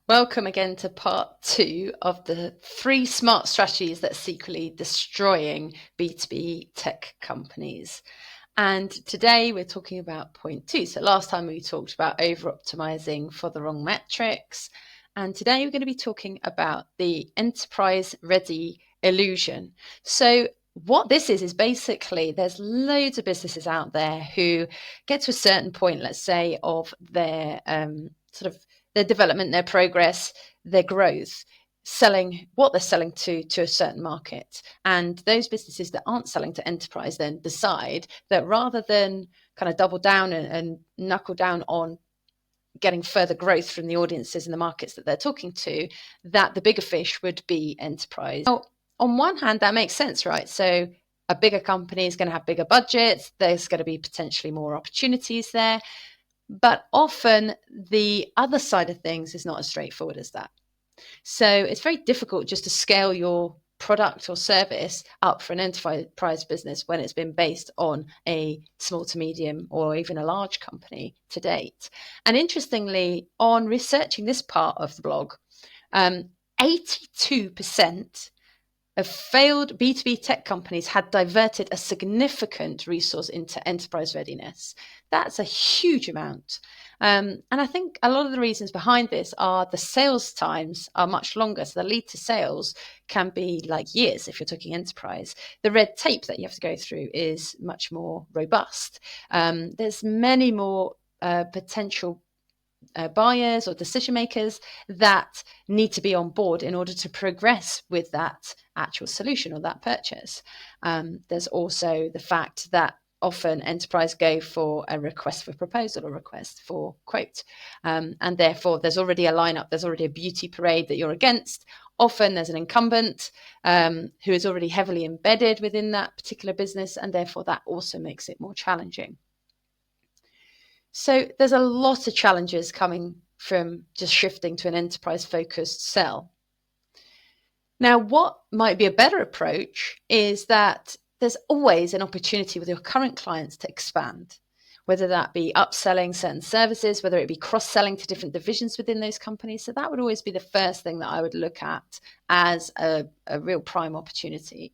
Welcome again to part 2 of the 3 smart strategies that are secretly destroying B2B tech companies. And today we're talking about point 2. So last time we talked about over-optimizing for the wrong metrics. And today we're going to be talking about the enterprise-ready illusion. So what this is basically there's loads of businesses out there who get to a certain point, let's say, of their their development, their progress, their growth, selling what they're selling to a certain market. And those businesses that aren't selling to enterprise then decide that rather than kind of double down and knuckle down on getting further growth from the audiences and the markets that they're talking to, that the bigger fish would be enterprise. Now, on one hand, that makes sense, right? So a bigger company is going to have bigger budgets. There's going to be potentially more opportunities there. But often the other side of things is not as straightforward as that. So it's very difficult just to scale your product or service up for an enterprise business when it's been based on a small to medium or even a large company to date. And interestingly, on researching this part of the blog, 82% of failed B2B tech companies had diverted a significant resource into enterprise readiness. That's a huge amount. And I think a lot of the reasons behind this are the sales times are much longer. So the lead to sales can be like years if you're talking enterprise. The red tape that you have to go through is much more robust. There's many more potential buyers or decision makers that need to be on board in order to progress with that actual solution or that purchase. There's also the fact that often enterprise go for a request for proposal or request for quote. And therefore, there's already a lineup, there's already a beauty parade that you're against. Often there's an incumbent who is already heavily embedded within that particular business, and therefore that also makes it more challenging. So there's a lot of challenges coming from just shifting to an enterprise-focused sell. Now, what might be a better approach is that there's always an opportunity with your current clients to expand, whether that be upselling certain services, whether it be cross-selling to different divisions within those companies. So that would always be the first thing that I would look at as a real prime opportunity.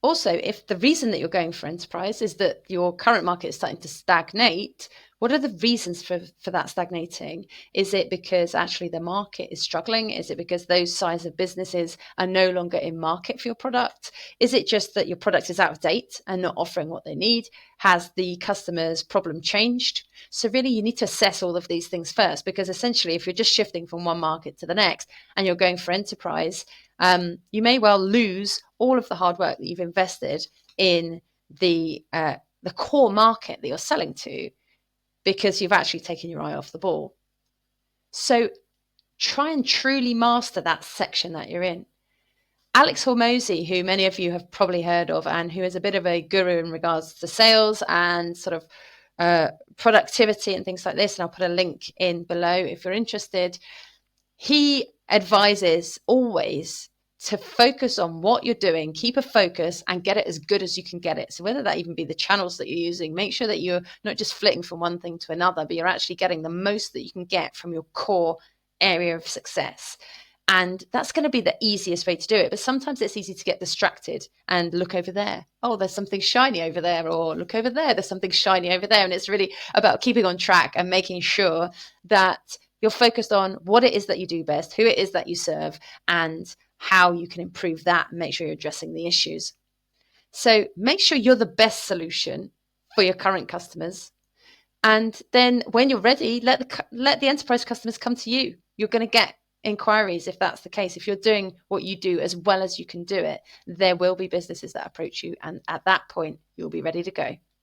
Also, if the reason that you're going for enterprise is that your current market is starting to stagnate, what are the reasons for that stagnating? Is it because actually the market is struggling? Is it because those size of businesses are no longer in market for your product? Is it just that your product is out of date and not offering what they need? Has the customer's problem changed? So really you need to assess all of these things first, because essentially if you're just shifting from one market to the next and you're going for enterprise, you may well lose all of the hard work that you've invested in the core market that you're selling to, because you've actually taken your eye off the ball. So try and truly master that section that you're in. Alex Hormozy, who many of you have probably heard of, and who is a bit of a guru in regards to sales and sort of productivity and things like this, and I'll put a link in below if you're interested. He advises always to focus on what you're doing, keep a focus and get it as good as you can get it. So whether that even be the channels that you're using, make sure that you're not just flitting from one thing to another, but you're actually getting the most that you can get from your core area of success. And that's going to be the easiest way to do it. But sometimes it's easy to get distracted and look over there. Oh, there's something shiny over there. Or look over there. There's something shiny over there. And it's really about keeping on track and making sure that you're focused on what it is that you do best, who it is that you serve, and how you can improve that and make sure you're addressing the issues. So make sure you're the best solution for your current customers. And then when you're ready, let the enterprise customers come to you. You're going to get inquiries if that's the case. If you're doing what you do as well as you can do it, there will be businesses that approach you. And at that point, you'll be ready to go.